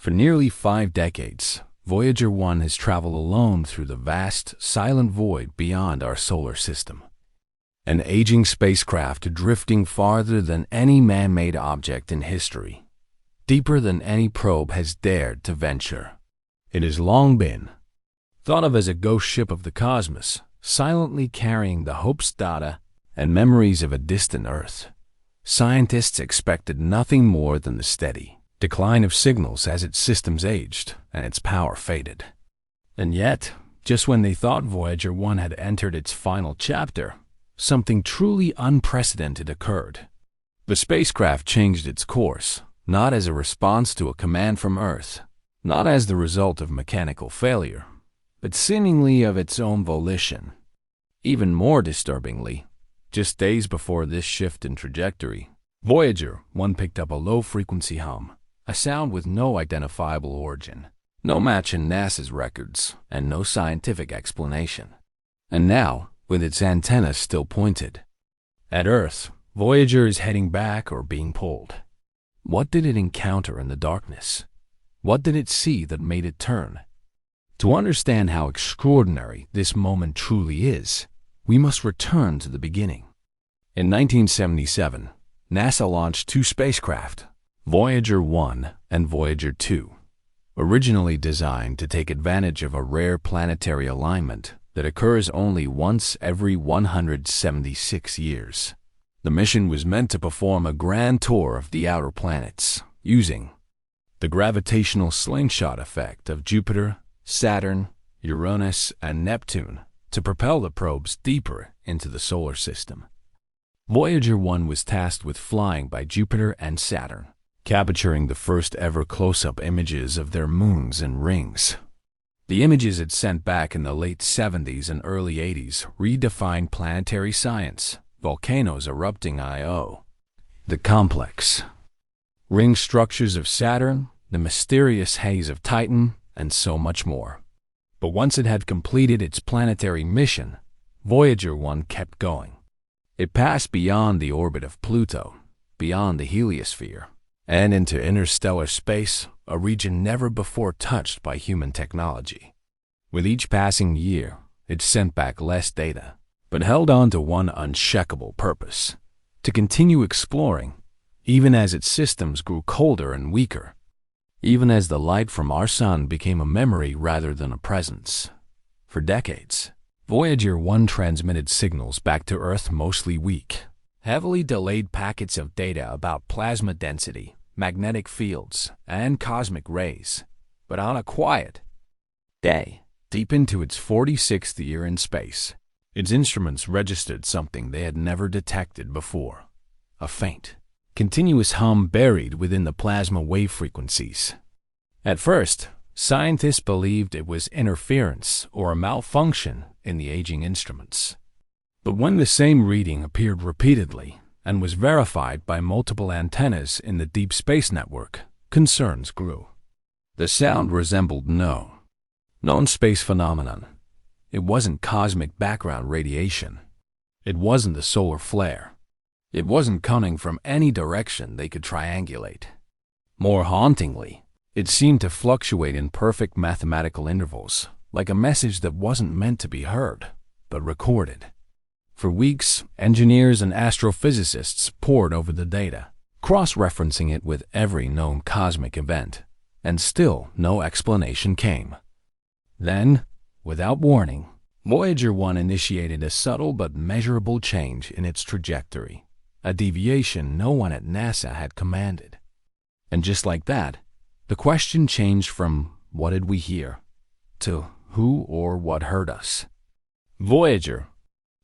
For nearly 5 decades, Voyager 1 has traveled alone through the vast, silent void beyond our solar system. An aging spacecraft drifting farther than any man-made object in history, deeper than any probe has dared to venture. It has long been thought of as a ghost ship of the cosmos, silently carrying the hopes, data, and memories of a distant Earth. Scientists expected nothing more than the steady decline of signals as its systems aged and its power faded. And yet, just when they thought Voyager 1 had entered its final chapter, something truly unprecedented occurred. The spacecraft changed its course, not as a response to a command from Earth, not as the result of mechanical failure, but seemingly of its own volition. Even more disturbingly, just days before this shift in trajectory, Voyager 1 picked up a low-frequency hum, a sound with no identifiable origin, no match in NASA's records, and no scientific explanation. And now, with its antennas still pointed at Earth, Voyager is heading back or being pulled. What did it encounter in the darkness? What did it see that made it turn? To understand how extraordinary this moment truly is, we must return to the beginning. In 1977, NASA launched 2 spacecraft, Voyager 1 and Voyager 2, originally designed to take advantage of a rare planetary alignment that occurs only once every 176 years. The mission was meant to perform a grand tour of the outer planets, using the gravitational slingshot effect of Jupiter, Saturn, Uranus, and Neptune to propel the probes deeper into the solar system. Voyager 1 was tasked with flying by Jupiter and Saturn, capturing the first ever close-up images of their moons and rings. The images it sent back in the late 70s and early 80s redefined planetary science, volcanoes erupting I.O., the complex ring structures of Saturn, the mysterious haze of Titan, and so much more. But once it had completed its planetary mission, Voyager 1 kept going. It passed beyond the orbit of Pluto, beyond the heliosphere, and into interstellar space, a region never before touched by human technology. With each passing year, it sent back less data, but held on to one unshakable purpose: to continue exploring, even as its systems grew colder and weaker, even as the light from our sun became a memory rather than a presence. For decades, Voyager 1 transmitted signals back to Earth mostly weak, heavily delayed packets of data about plasma density, magnetic fields, and cosmic rays. But on a quiet day, deep into its 46th year in space, its instruments registered something they had never detected before: a faint, continuous hum buried within the plasma wave frequencies. At first, scientists believed it was interference or a malfunction in the aging instruments. But when the same reading appeared repeatedly and was verified by multiple antennas in the Deep Space Network, concerns grew. The sound resembled no known space phenomenon. It wasn't cosmic background radiation. It wasn't a solar flare. It wasn't coming from any direction they could triangulate. More hauntingly, it seemed to fluctuate in perfect mathematical intervals, like a message that wasn't meant to be heard, but recorded. For weeks, engineers and astrophysicists pored over the data, cross-referencing it with every known cosmic event, and still no explanation came. Then, without warning, Voyager 1 initiated a subtle but measurable change in its trajectory, a deviation no one at NASA had commanded. And just like that, the question changed from "what did we hear?" to "who or what heard us?" Voyager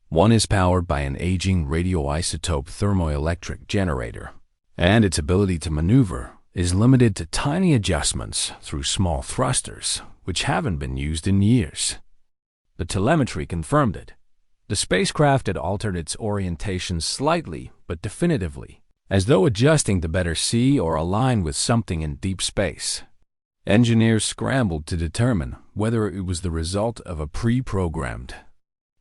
1 is powered by an aging radioisotope thermoelectric generator, and its ability to maneuver is limited to tiny adjustments through small thrusters, which haven't been used in years. The telemetry confirmed it. The spacecraft had altered its orientation slightly but definitively, as though adjusting to better see or align with something in deep space. Engineers scrambled to determine whether it was the result of a pre-programmed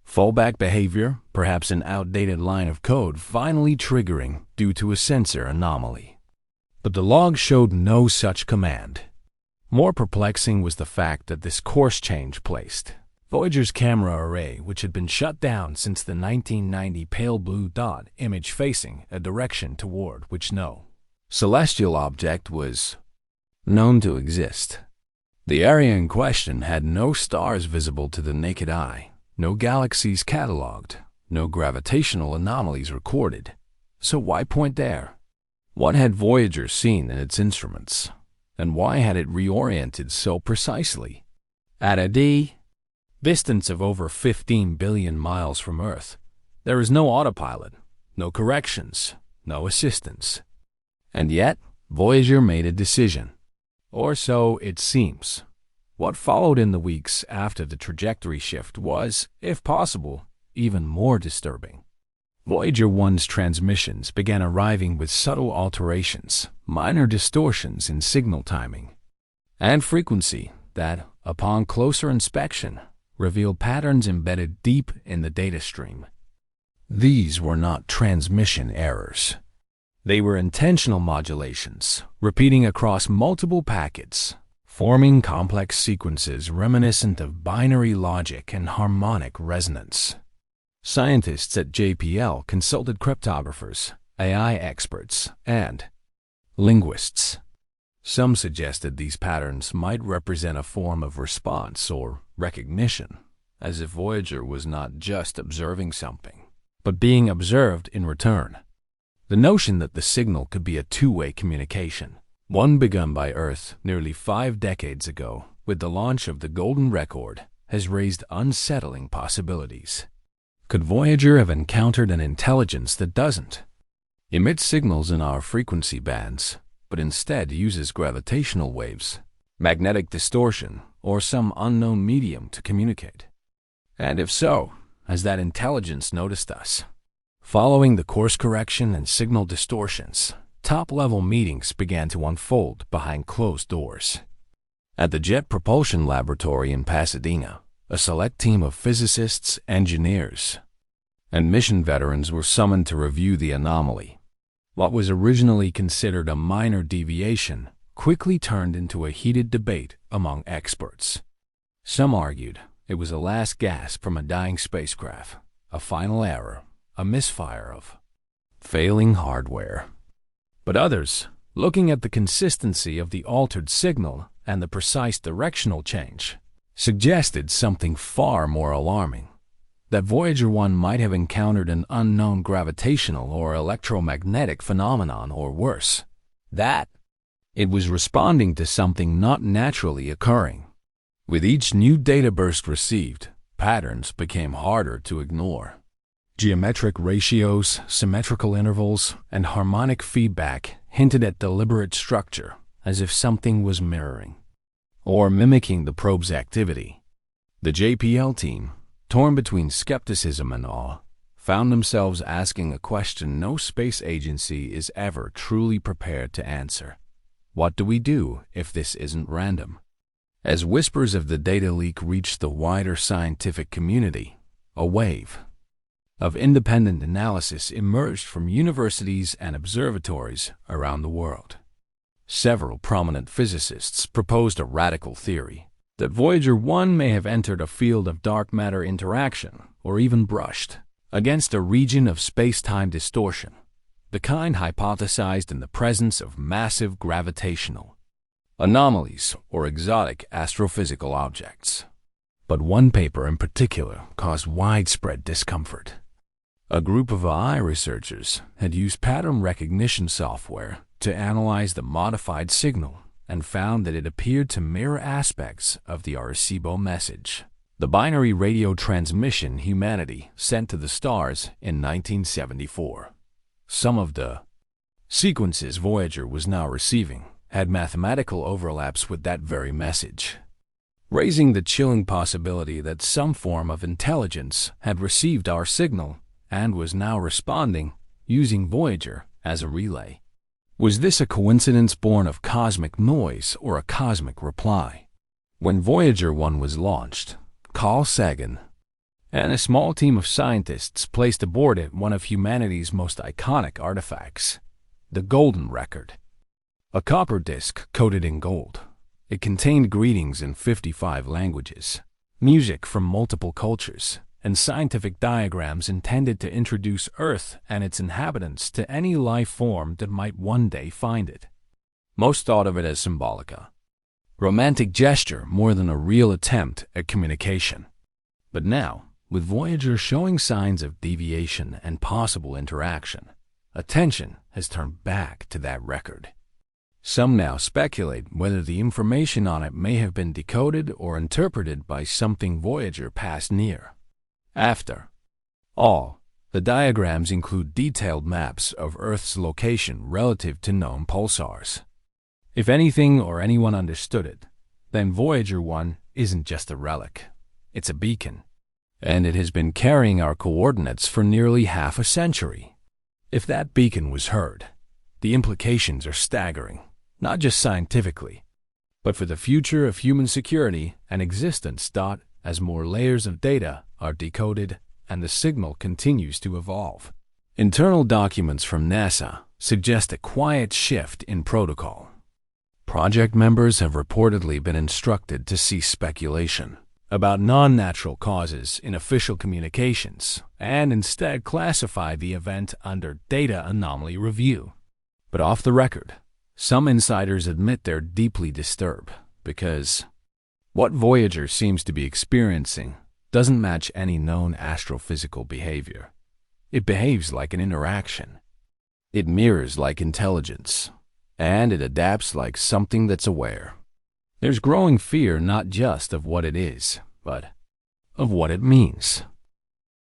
fallback behavior, perhaps an outdated line of code finally triggering due to a sensor anomaly. But the log showed no such command. More perplexing was the fact that this course change placed Voyager's camera array, which had been shut down since the 1990 pale blue dot image, facing a direction toward which no celestial object was known to exist. The area in question had no stars visible to the naked eye, no galaxies catalogued, no gravitational anomalies recorded. So why point there? What had Voyager seen in its instruments, and why had it reoriented so precisely? At a distance of over 15 billion miles from Earth, there is no autopilot, no corrections, no assistance. And yet, Voyager made a decision. Or so it seems. What followed in the weeks after the trajectory shift was, if possible, even more disturbing. Voyager 1's transmissions began arriving with subtle alterations, minor distortions in signal timing and frequency that, upon closer inspection, revealed patterns embedded deep in the data stream. These were not transmission errors. They were intentional modulations, repeating across multiple packets, forming complex sequences reminiscent of binary logic and harmonic resonance. Scientists at JPL consulted cryptographers, AI experts, and linguists. Some suggested these patterns might represent a form of response or recognition, as if Voyager was not just observing something, but being observed in return. The notion that the signal could be a two-way communication, one begun by Earth nearly 5 decades ago with the launch of the Golden Record, has raised unsettling possibilities. Could Voyager have encountered an intelligence that doesn't emit signals in our frequency bands, but instead uses gravitational waves, magnetic distortion, or some unknown medium to communicate? And if so, has that intelligence noticed us? Following the course correction and signal distortions, top-level meetings began to unfold behind closed doors. At the Jet Propulsion Laboratory in Pasadena, a select team of physicists, engineers, and mission veterans were summoned to review the anomaly. What was originally considered a minor deviation quickly turned into a heated debate among experts. Some argued it was a last gasp from a dying spacecraft, a final error, a misfire of failing hardware. But others, looking at the consistency of the altered signal and the precise directional change, suggested something far more alarming, that Voyager 1 might have encountered an unknown gravitational or electromagnetic phenomenon, or worse, that it was responding to something not naturally occurring. With each new data burst received, patterns became harder to ignore. Geometric ratios, symmetrical intervals, and harmonic feedback hinted at deliberate structure, as if something was mirroring or mimicking the probe's activity. The JPL team, torn between skepticism and awe, found themselves asking a question no space agency is ever truly prepared to answer. What do we do if this isn't random? As whispers of the data leak reached the wider scientific community, a wave of independent analysis emerged from universities and observatories around the world. Several prominent physicists proposed a radical theory that Voyager 1 may have entered a field of dark matter interaction, or even brushed against a region of space-time distortion, the kind hypothesized in the presence of massive gravitational anomalies or exotic astrophysical objects. But one paper in particular caused widespread discomfort. A group of AI researchers had used pattern recognition software to analyze the modified signal and found that it appeared to mirror aspects of the Arecibo message, the binary radio transmission humanity sent to the stars in 1974. Some of the sequences Voyager was now receiving had mathematical overlaps with that very message, raising the chilling possibility that some form of intelligence had received our signal and was now responding using Voyager as a relay. Was this a coincidence born of cosmic noise or a cosmic reply? When Voyager 1 was launched, Carl Sagan and a small team of scientists placed aboard it one of humanity's most iconic artifacts, the Golden Record. A copper disc coated in gold, It contained greetings in 55 languages, music from multiple cultures, and scientific diagrams intended to introduce Earth and its inhabitants to any life form that might one day find it. Most thought of it as symbolic, a romantic gesture more than a real attempt at communication. But now, with Voyager showing signs of deviation and possible interaction, attention has turned back to that record. Some now speculate whether the information on it may have been decoded or interpreted by something Voyager passed near. After all, the diagrams include detailed maps of Earth's location relative to known pulsars. If anything or anyone understood it, then Voyager 1 isn't just a relic. It's a beacon, and it has been carrying our coordinates for nearly half a century. If that beacon was heard, the implications are staggering, not just scientifically, but for the future of human security and existence. As more layers of data are decoded and the signal continues to evolve. Internal documents from NASA suggest a quiet shift in protocol. Project members have reportedly been instructed to cease speculation about non-natural causes in official communications and instead classify the event under data anomaly review. But off the record, some insiders admit they're deeply disturbed because what Voyager seems to be experiencing doesn't match any known astrophysical behavior. It behaves like an interaction. It mirrors like intelligence, and it adapts like something that's aware. There's growing fear not just of what it is, but of what it means.